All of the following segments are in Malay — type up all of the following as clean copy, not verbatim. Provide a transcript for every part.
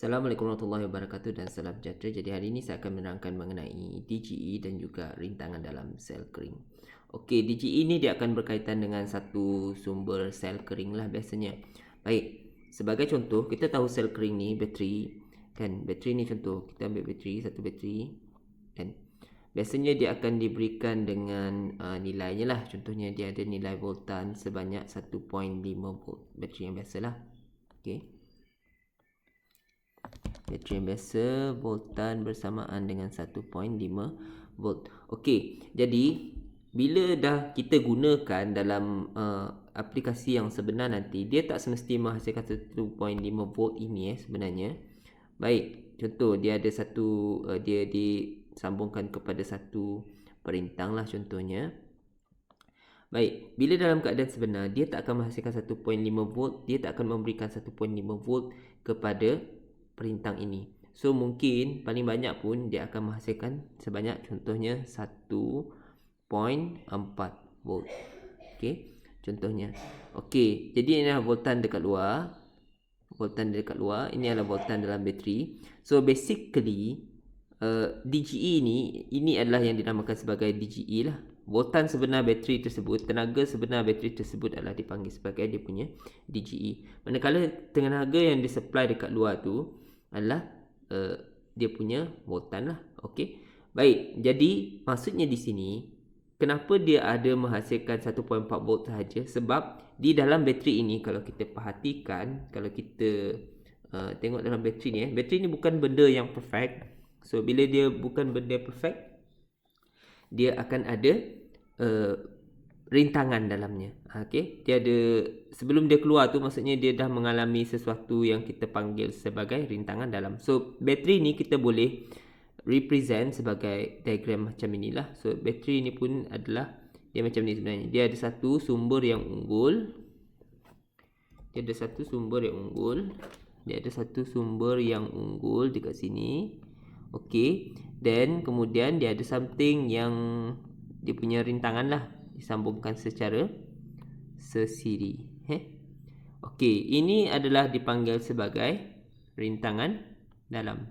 Assalamualaikum warahmatullahi wabarakatuh dan salam sejahtera. Jadi hari ini saya akan menerangkan mengenai DGE dan juga rintangan dalam sel kering. Okey, DGE ni dia akan berkaitan dengan satu sumber sel kering lah biasanya. Baik, sebagai contoh kita tahu sel kering ni bateri kan. Bateri ni contoh, kita ambil bateri, satu bateri kan. Biasanya dia akan diberikan dengan nilainya lah. Contohnya dia ada nilai voltan sebanyak 1.5 volt. Bateri yang biasalah. Okey. Bateri yang biasa, voltan bersamaan dengan 1.5 volt. Okey, jadi bila dah kita gunakan dalam aplikasi yang sebenar nanti, dia tak semestinya menghasilkan 1.5 volt ini sebenarnya. Baik, contoh dia ada satu dia disambungkan kepada satu perintang lah contohnya. Baik, bila dalam keadaan sebenar dia tak akan menghasilkan 1.5 volt, dia tak akan memberikan 1.5 volt kepada perintang ini. So mungkin paling banyak pun dia akan menghasilkan sebanyak contohnya 1.4 volt. Okey, contohnya. Okey, jadi ini adalah voltan dekat luar. Voltan dekat luar, ini adalah voltan dalam bateri. So basically DGE ini adalah yang dinamakan sebagai DGE lah. Voltan sebenar bateri tersebut, tenaga sebenar bateri tersebut adalah dipanggil sebagai dia punya DGE. Manakala tenaga yang disupply dekat luar tu adalah dia punya voltan lah. Okey. Baik, jadi maksudnya di sini kenapa dia ada menghasilkan 1.4 volt sahaja? Sebab di dalam bateri ini kalau kita perhatikan, kalau kita tengok dalam bateri ni bateri ni bukan benda yang perfect. So bila dia bukan benda perfect, dia akan ada rintangan dalamnya. Okey, dia ada sebelum dia keluar tu maksudnya dia dah mengalami sesuatu yang kita panggil sebagai rintangan dalam. So bateri ni kita boleh represent sebagai diagram macam inilah. So bateri ni pun adalah dia macam ni sebenarnya. Dia ada satu sumber yang unggul. Dia ada satu sumber yang unggul dekat sini. Okey, then kemudian dia ada something yang dia punya rintangan lah disambungkan secara sesiri. Okey, ini adalah dipanggil sebagai rintangan dalam.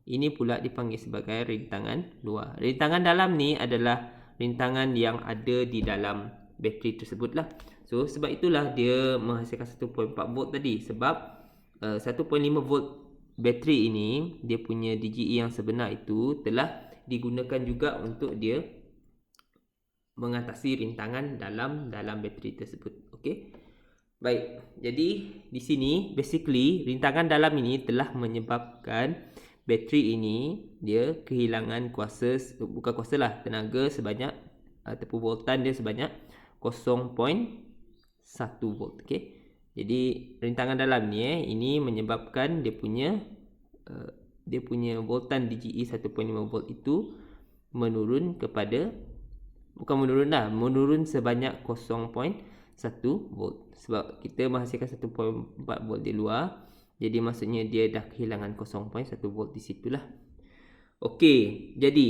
Ini pula dipanggil sebagai rintangan luar. Rintangan dalam ni adalah rintangan yang ada di dalam bateri tersebut lah. So sebab itulah dia menghasilkan 1.4 volt tadi. Sebab 1.5 volt bateri ini, dia punya DGE yang sebenar itu telah digunakan juga untuk dia mengatasi rintangan dalam bateri tersebut. Okey. Baik, jadi di sini basically rintangan dalam ini telah menyebabkan bateri ini dia kehilangan tenaga sebanyak ataupun voltan dia sebanyak 0.1 volt. Okey. Jadi rintangan dalam ni ini menyebabkan dia punya voltan DGE 1.5 volt itu menurun sebanyak 0.1 volt. Sebab kita menghasilkan 1.4 volt di luar, jadi maksudnya dia dah kehilangan 0.1 volt di situlah. Okey, jadi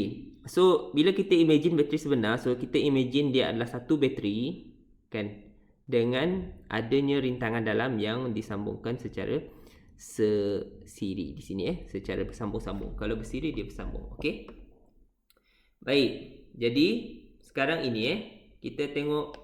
so bila kita imagine bateri sebenar, so kita imagine dia adalah satu bateri kan, dengan adanya rintangan dalam yang disambungkan secara sesiri di sini secara bersambung-sambung. Kalau bersiri dia bersambung. Okey. Baik. Jadi sekarang ini kita tengok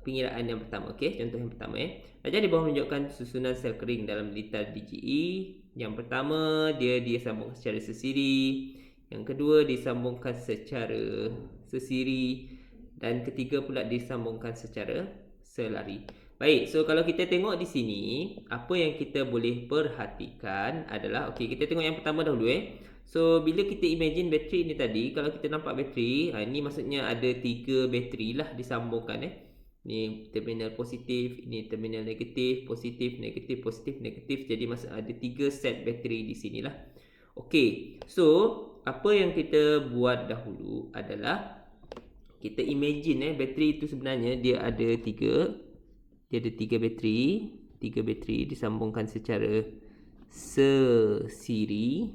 pengiraan yang pertama. Okey, contoh yang pertama Ajar di bawah menunjukkan susunan sel kering dalam liter DGE. Yang pertama dia disambungkan secara sesiri, yang kedua disambungkan secara sesiri, dan ketiga pula disambungkan secara selari. Baik, so kalau kita tengok di sini, apa yang kita boleh perhatikan adalah, okey, kita tengok yang pertama dahulu So bila kita imagine bateri ni tadi, kalau kita nampak bateri, ini maksudnya ada 3 bateri lah disambungkan Ni terminal positif, ini terminal negatif, positif, negatif, positif, negatif. Jadi ada 3 set bateri di sinilah. Okey, so apa yang kita buat dahulu adalah kita imagine bateri itu sebenarnya dia ada 3 bateri. 3 bateri disambungkan secara sesiri.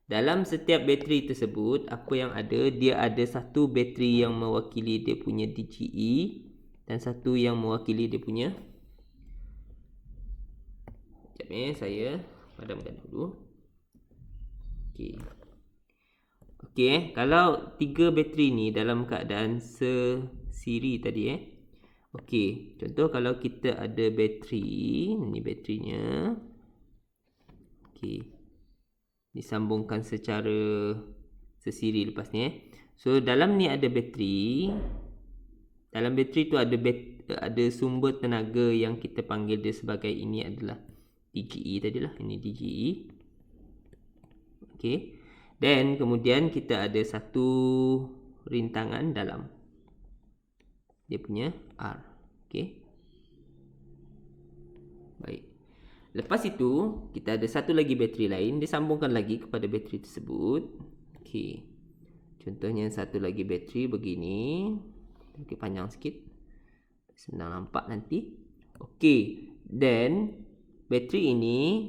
Dalam setiap bateri tersebut, apa yang ada, dia ada satu bateri yang mewakili dia punya DGE, dan satu yang mewakili dia punya. Sekejap saya padamkan dulu. Okey, kalau 3 bateri ni dalam keadaan sesiri tadi Okey, contoh kalau kita ada bateri, ni baterinya. Okey. Disambungkan secara sesiri lepas ni So dalam ni ada bateri. Dalam bateri tu ada sumber tenaga yang kita panggil dia sebagai ini adalah DGE tadilah. Ini DGE. Okey. Dan kemudian kita ada satu rintangan dalam dia punya R. Okey. Baik. Lepas itu, kita ada satu lagi bateri lain. Disambungkan lagi kepada bateri tersebut. Okey. Contohnya satu lagi bateri begini. Okey, panjang sikit. Senang nampak nanti. Okey. Dan bateri ini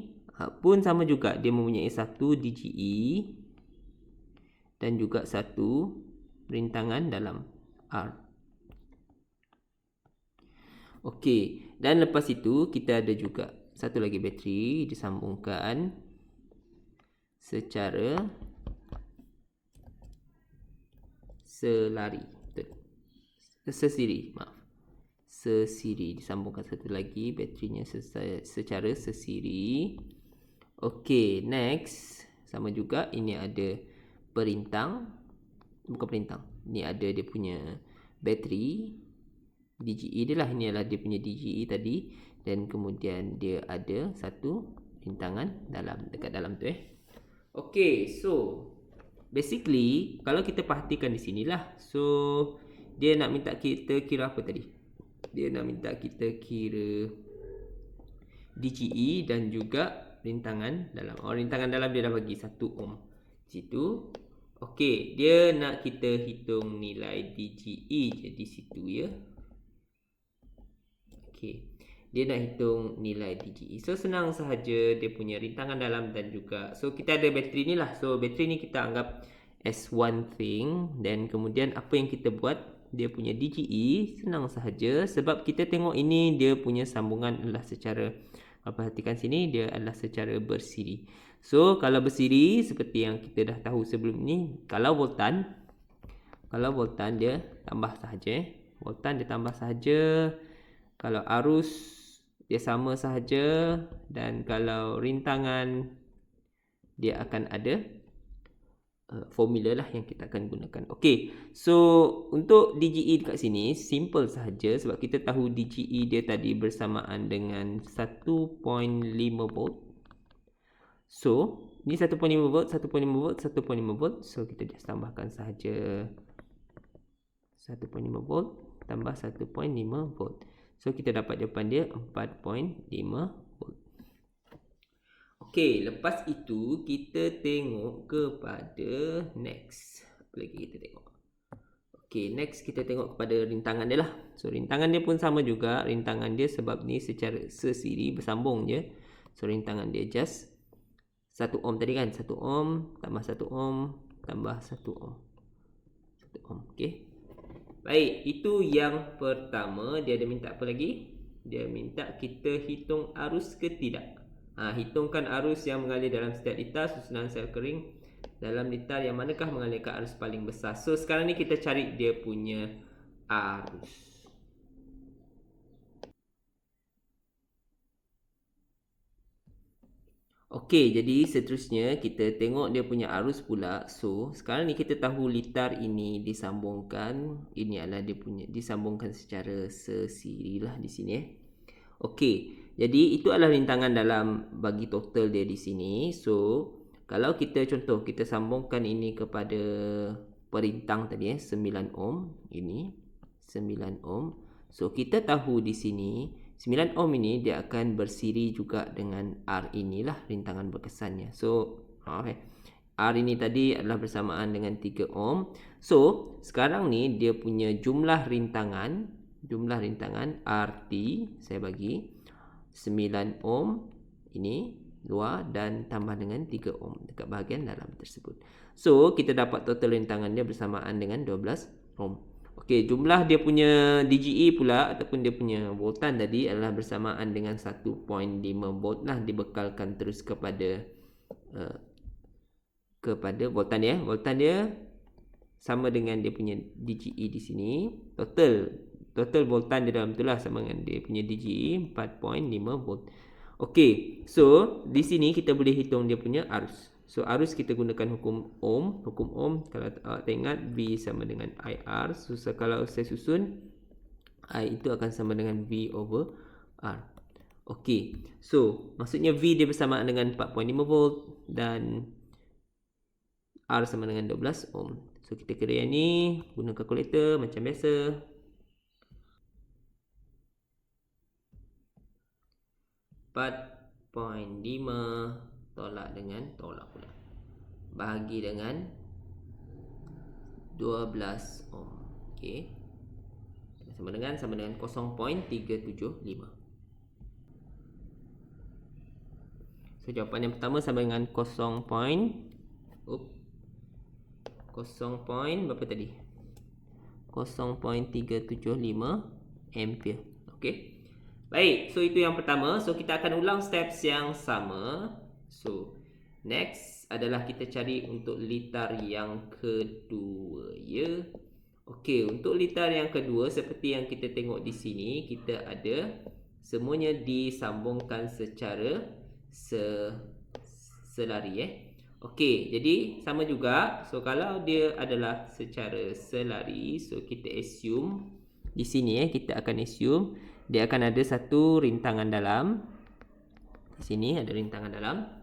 pun sama juga. Dia mempunyai satu DGE. Dan juga satu rintangan dalam R. Okey, dan lepas itu kita ada juga satu lagi bateri disambungkan secara sesiri, sesiri. Disambungkan satu lagi baterinya secara sesiri. Okey, next sama juga ini ada perintang, bukan perintang. Ini ada dia punya bateri DGE dia lah. Ini adalah dia punya DGE tadi. Dan kemudian dia ada satu rintangan dekat dalam tu Okay, so basically kalau kita perhatikan di sinilah. So dia nak minta kita kira apa tadi? Dia nak minta kita kira DGE dan juga rintangan dalam. Rintangan dalam dia dah bagi 1 ohm situ. Okey, dia nak kita hitung nilai DGE je di situ Okey. Dia nak hitung nilai DGE. So senang sahaja, dia punya rintangan dalam dan juga. So kita ada bateri ni lah. So bateri ni kita anggap as one thing. Dan kemudian apa yang kita buat, dia punya DGE senang sahaja. Sebab kita tengok ini dia punya sambungan adalah secara, perhatikan sini, dia adalah secara bersiri. So kalau bersiri seperti yang kita dah tahu sebelum ni, kalau voltan dia tambah sahaja. Voltan dia tambah sahaja. Kalau arus dia sama sahaja. Dan kalau rintangan dia akan ada formula lah yang kita akan gunakan. Okey, so untuk DGE dekat sini simple sahaja sebab kita tahu DGE dia tadi bersamaan dengan 1.5 volt. So ni 1.5 volt, 1.5 volt, 1.5 volt. So kita just tambahkan sahaja 1.5 volt tambah 1.5 volt. So kita dapat jawapan dia 4.5 volt. Okey, lepas itu kita tengok kepada next. Apa lagi kita tengok? Okey, next kita tengok kepada rintangan dia lah. So rintangan dia pun sama juga. Rintangan dia sebab ni secara sesiri bersambung je. So rintangan dia just 1 ohm tadi kan. 1 ohm tambah 1 ohm tambah 1 ohm. 1 ohm, okey. Baik, itu yang pertama. Dia ada minta apa lagi? Dia minta kita hitung arus ke tidak. Hitungkan arus yang mengalir dalam setiap litar susunan sel kering dalam litar yang manakah mengalirkan arus paling besar. So sekarang ni kita cari dia punya arus. Okey, jadi seterusnya kita tengok dia punya arus pula. So sekarang ni kita tahu litar ini disambungkan. Ini adalah dia punya disambungkan secara sesiri lah di sini Okey, jadi itu adalah rintangan dalam bagi total dia di sini. So kalau kita contoh kita sambungkan ini kepada perintang tadi 9 ohm. Ini 9 ohm. So kita tahu di sini 9 ohm ini dia akan bersiri juga dengan R inilah rintangan berkesannya. So R ini tadi adalah bersamaan dengan 3 ohm. So sekarang ni dia punya jumlah rintangan RT saya bagi 9 ohm ini luar dan tambah dengan 3 ohm dekat bahagian dalam tersebut. So kita dapat total rintangan dia bersamaan dengan 12 ohm. Okey, jumlah dia punya DGE pula ataupun dia punya voltan tadi adalah bersamaan dengan 1.5 volt lah, dibekalkan terus kepada voltan dia. Voltan dia sama dengan dia punya DGE di sini. Total voltan di dalam tu lah sama dengan dia punya DGE 4.5 volt. Okey, so di sini kita boleh hitung dia punya arus. So arus kita gunakan hukum Ohm. Hukum Ohm kalau awak ingat V sama dengan IR. So kalau saya susun, I itu akan sama dengan V over R. Okey, so maksudnya V dia bersamaan dengan 4.5 volt dan R sama dengan 12 ohm. So kita kira yang ni guna kalkulator macam biasa. .5 tolak dengan tolak pula, bahagi dengan 12 ohm. Okey, sama dengan 0.375. So jawapan yang pertama sama dengan 0. Berapa tadi? 0.375 ampere. Okey. Baik, so itu yang pertama. So kita akan ulang steps yang sama. So next adalah kita cari untuk litar yang kedua, ya. Okey, untuk litar yang kedua seperti yang kita tengok di sini, kita ada semuanya disambungkan secara selari, Okey, jadi sama juga. So kalau dia adalah secara selari, so kita assume di sini, kita akan assume dia akan ada satu rintangan dalam. Di sini ada rintangan dalam.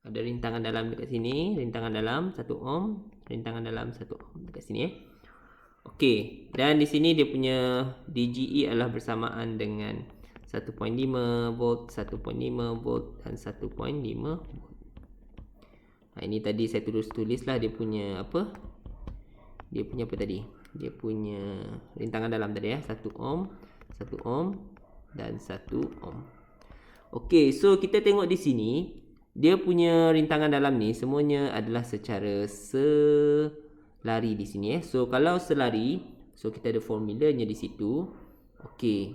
Ada rintangan dalam dekat sini, rintangan dalam 1 ohm, rintangan dalam 1 ohm dekat sini, Okey, dan di sini dia punya DGE adalah bersamaan dengan 1.5 volt, 1.5 volt dan 1.5 volt. Ini tadi saya tulislah dia punya apa? Dia punya apa tadi? Dia punya rintangan dalam tadi, 1 ohm, 1 ohm dan 1 ohm. Okey, so kita tengok di sini, dia punya rintangan dalam ni semuanya adalah secara selari di sini, So kalau selari, so kita ada formulanya di situ. Okey.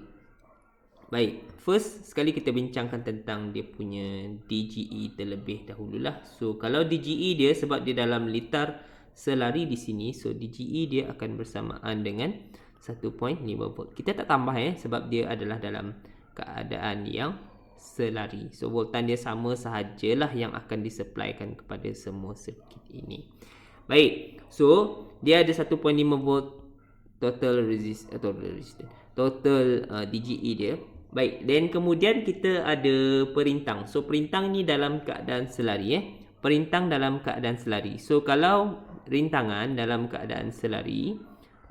Baik, first sekali kita bincangkan tentang dia punya DGE terlebih dahululah. So kalau DGE dia sebab dia dalam litar selari di sini, so DGE dia akan bersamaan dengan 1.5 volt. Kita tak tambah sebab dia adalah dalam keadaan yang selari. So voltan dia sama sahajalah yang akan disupplykan kepada semua sirkuit ini. Baik, so dia ada 1.5 volt total resistance, total DGE dia. Baik, dan kemudian kita ada perintang. So perintang ni dalam keadaan selari, Perintang dalam keadaan selari. So kalau rintangan dalam keadaan selari,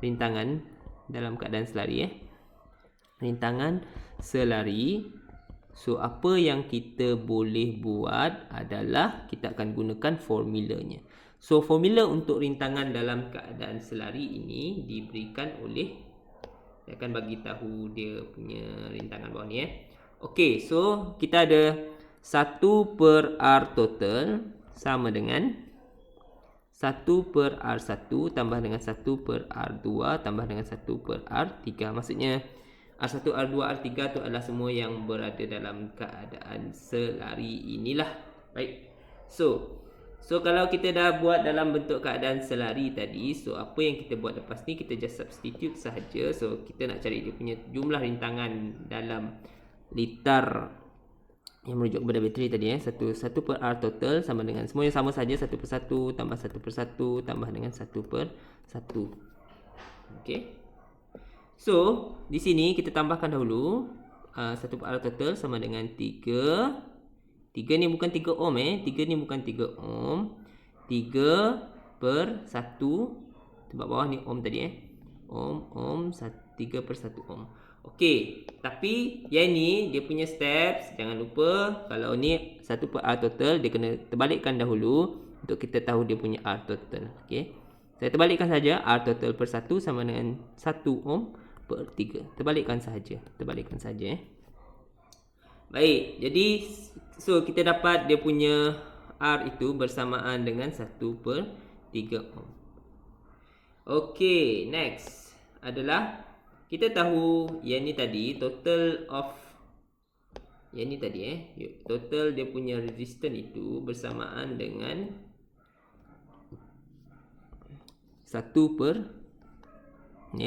rintangan selari, so apa yang kita boleh buat adalah kita akan gunakan formulanya. So formula untuk rintangan dalam keadaan selari ini diberikan oleh, saya akan bagi tahu dia punya rintangan bawah ni, Okey, so kita ada 1 per R total sama dengan 1 per R1 tambah dengan 1 per R2 tambah dengan 1 per R3. Maksudnya R1, R2, R3 tu adalah semua yang berada dalam keadaan selari inilah. Baik. So kalau kita dah buat dalam bentuk keadaan selari tadi, so apa yang kita buat lepas ni, kita just substitute sahaja. So kita nak cari dia punya jumlah rintangan dalam litar yang merujuk kepada bateri tadi, 1 per R total sama dengan semuanya sama saja, 1 per 1 tambah 1 per 1 tambah dengan 1 per 1. Okey. So di sini kita tambahkan dahulu 1 per R total sama dengan 3 ni bukan 3 ohm, 3 ni bukan 3 ohm. 3 per 1, sebab bawah ni ohm tadi, Ohm 3 per 1 ohm. Okey, tapi yang ni dia punya steps, jangan lupa kalau ni 1 per R total, dia kena terbalikkan dahulu untuk kita tahu dia punya R total. Okey, saya terbalikkan saja. R total per 1 sama dengan 1 ohm per 3. Terbalikkan saja. Baik, jadi so kita dapat dia punya R itu bersamaan dengan 1 per 3 ohm. Okey, next adalah kita tahu yang ni tadi total of yang ni tadi total dia punya resistance itu bersamaan dengan 1 per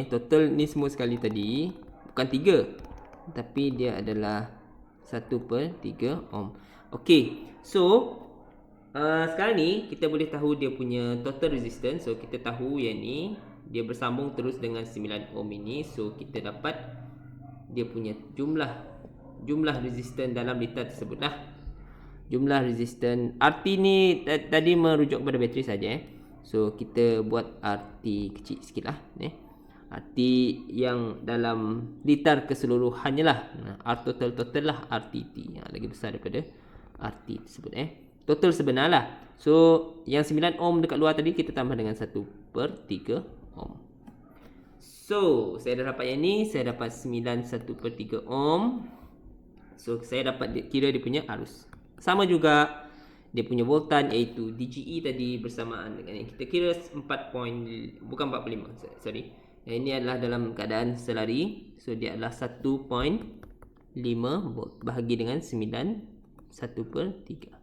total ni semua sekali tadi bukan 3 tapi dia adalah 1 per 3 ohm. Okey, so sekarang ni kita boleh tahu dia punya total resistance. So kita tahu yang ni dia bersambung terus dengan 9 ohm ini. So kita dapat dia punya jumlah resistance dalam litar tersebut lah. Jumlah resistance RT ni tadi merujuk kepada bateri saja So kita buat RT kecil sikit lah RT yang dalam litar keseluruhannya lah. R total lah RTT lagi besar daripada RT tersebut total sebenar lah. So yang 9 ohm dekat luar tadi kita tambah dengan 1 per 3 ohm. So saya dah dapat yang ni, saya dapat 9 1 per 3 ohm. So saya dapat kira dia punya arus. Sama juga dia punya voltan iaitu DGE tadi bersamaan dengan yang kita kira 4 bukan 45 sorry. Yang ini adalah dalam keadaan selari. So dia adalah 1.5 volt bahagi dengan 9 1 per 3.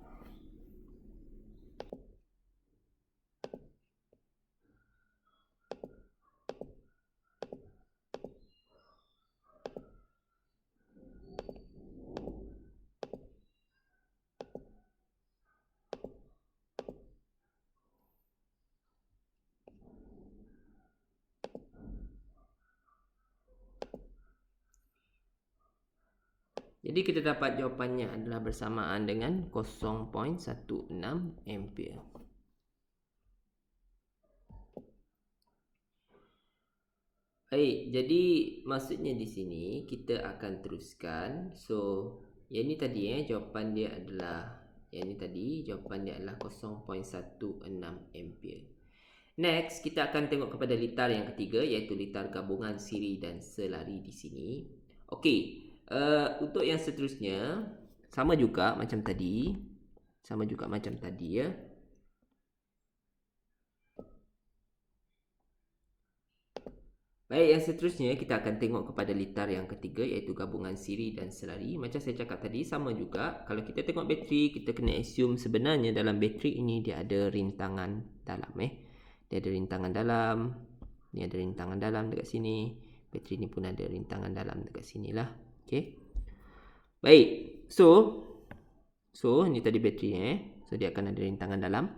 Jadi kita dapat jawapannya adalah bersamaan dengan 0.16 ampere. Baik, jadi maksudnya di sini kita akan teruskan. So, yang ni tadi jawapan dia adalah jawapan dia adalah 0.16 ampere. Next, kita akan tengok kepada litar yang ketiga iaitu litar gabungan siri dan selari di sini. Okey. Untuk yang seterusnya sama juga macam tadi Baik, yang seterusnya kita akan tengok kepada litar yang ketiga iaitu gabungan siri dan selari. Macam saya cakap tadi sama juga. Kalau kita tengok bateri, kita kena assume sebenarnya dalam bateri ini dia ada rintangan dalam Dia ada rintangan dalam. Ni ada rintangan dalam dekat sini. Bateri ni pun ada rintangan dalam dekat sinilah. Okay. Baik. So ni tadi bateri So dia akan ada rintangan dalam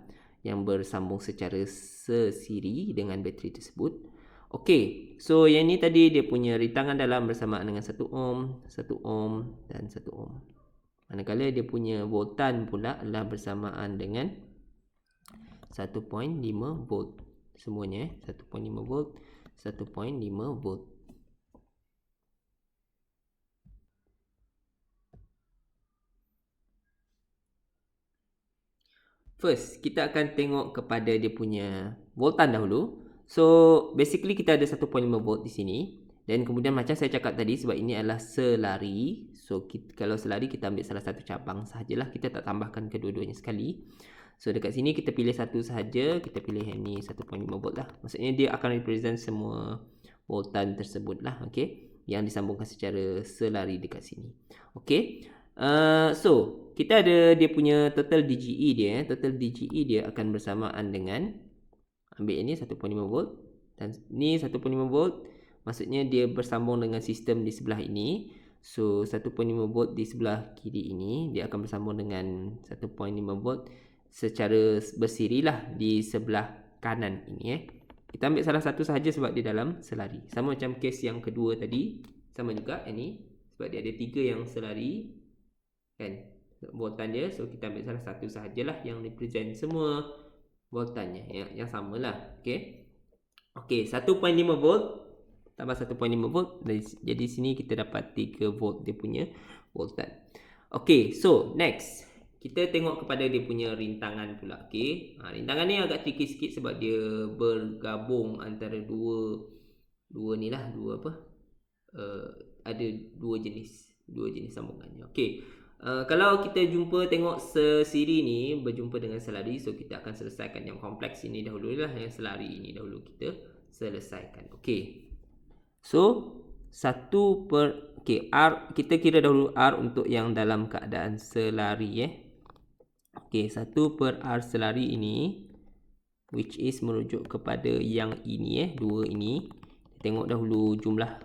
yang bersambung secara sesiri dengan bateri tersebut. Okey. So yang ni tadi dia punya rintangan dalam bersamaan dengan 1 ohm, 1 ohm dan 1 ohm. Manakala dia punya voltan pula adalah bersamaan dengan 1.5 volt. Semuanya 1.5 volt, 1.5 volt. First, kita akan tengok kepada dia punya voltan dahulu. So, basically kita ada 1.5 volt di sini. Dan kemudian macam saya cakap tadi, sebab ini adalah selari. So, kalau selari kita ambil salah satu cabang sahajalah. Kita tak tambahkan kedua-duanya sekali. So, dekat sini kita pilih satu sahaja. Kita pilih yang ni 1.5 volt lah. Maksudnya dia akan represent semua voltan tersebut lah. Okay. Yang disambungkan secara selari dekat sini. Okay. So kita ada dia punya total DGE dia. Total DGE dia akan bersamaan dengan ambil ini 1.5 volt dan ni 1.5 volt. Maksudnya dia bersambung dengan sistem di sebelah ini. So 1.5 volt di sebelah kiri ini dia akan bersambung dengan 1.5 volt secara bersirilah di sebelah kanan ini Kita ambil salah satu sahaja sebab dia dalam selari. Sama macam kes yang kedua tadi. Sama juga ini sebab dia ada 3 yang selari kan voltan dia. So kita ambil salah satu sahajalah yang represent semua voltannya yang samalah. Okey 1.5 volt tambah 1.5 volt. Jadi sini kita dapat 3 volt dia punya voltan. Okey, so next kita tengok kepada dia punya rintangan pula. Rintangan ni agak tricky sikit sebab dia bergabung antara dua ni lah, ada dua jenis sambungannya. Kalau kita tengok sesiri ni berjumpa dengan selari, so kita akan selesaikan yang kompleks ini dahulu lah, yang selari ini dahulu kita selesaikan. Okey. So, 1 per... Okey, R, kita kira dahulu R untuk yang dalam keadaan selari. Okey, 1 per R selari ini, which is merujuk kepada yang ini, 2 ini. Tengok dahulu jumlah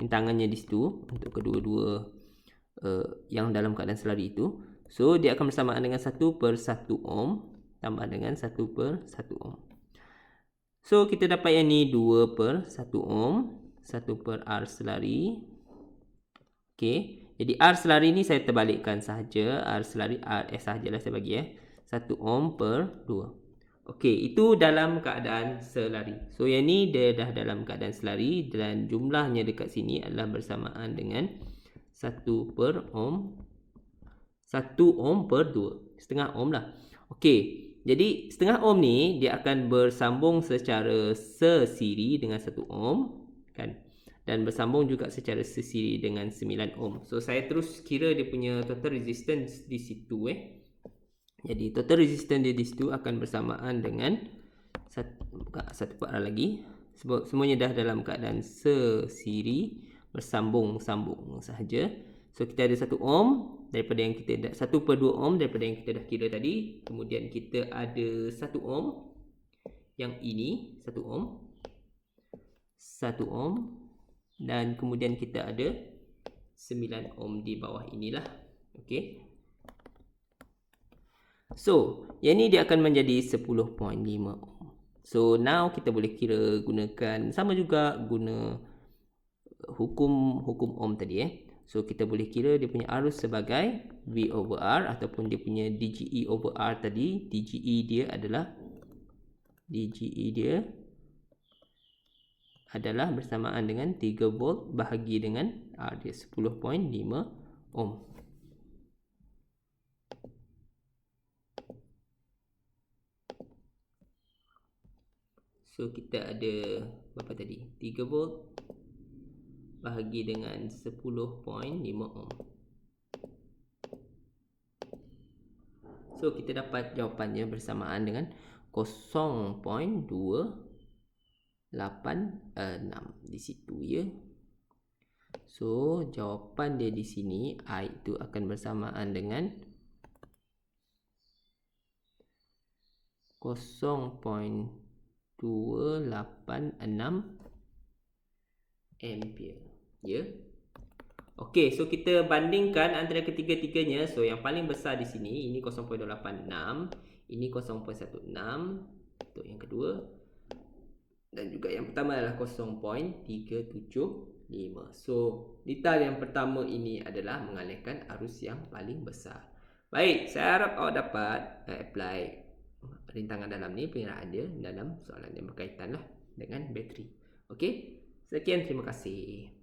rintangannya di situ untuk kedua-dua yang dalam keadaan selari itu. So, dia akan bersamaan dengan 1 per 1 ohm tambah dengan 1 per 1 ohm. So, kita dapat yang ni 2 per 1 ohm, 1 per R selari. Okey, jadi R selari ni saya terbalikkan sahaja. R selari, RS sahajalah saya bagi 1 ohm per 2. Okey, itu dalam keadaan selari. So, yang ni dia dah dalam keadaan selari dan jumlahnya dekat sini adalah bersamaan dengan 1 per ohm. 1 ohm per 2. Setengah ohm lah. Okey. Jadi setengah ohm ni dia akan bersambung secara sesiri dengan 1 ohm kan, dan bersambung juga secara sesiri dengan 9 ohm. So saya terus kira dia punya total resistance di situ Jadi total resistance dia di situ akan bersamaan dengan satu part lagi sebab semuanya dah dalam keadaan sesiri, bersambung-sambung sahaja. So kita ada 1 ohm daripada yang kita dah 1 per 2 ohm daripada yang kita dah kira tadi. Kemudian kita ada 1 ohm yang ini, 1 ohm, 1 ohm, dan kemudian kita ada 9 ohm di bawah inilah. Okey. So, yang ni dia akan menjadi 10.5 ohm. So, now kita boleh kira gunakan sama juga guna hukum ohm tadi So, kita boleh kira dia punya arus sebagai V over R ataupun dia punya DGE over R tadi. DGE dia adalah bersamaan dengan 3 volt bahagi dengan R dia 10.5 ohm. So kita ada berapa tadi? 3 volt bahagi dengan 10.5 ohm. So kita dapat jawapannya bersamaan dengan 0.286 di situ So jawapan dia di sini I itu akan bersamaan dengan 0.286 ampere. Okey, so kita bandingkan antara ketiga-tiganya. So yang paling besar di sini ini 0.286, ini 0.16 untuk yang kedua, dan juga yang pertama adalah 0.375. So detail yang pertama ini adalah mengalihkan arus yang paling besar. Baik, saya harap awak dapat apply rintangan dalam ni, pengiraan dia dalam soalan yang berkaitan dengan bateri. Okey, sekian, terima kasih.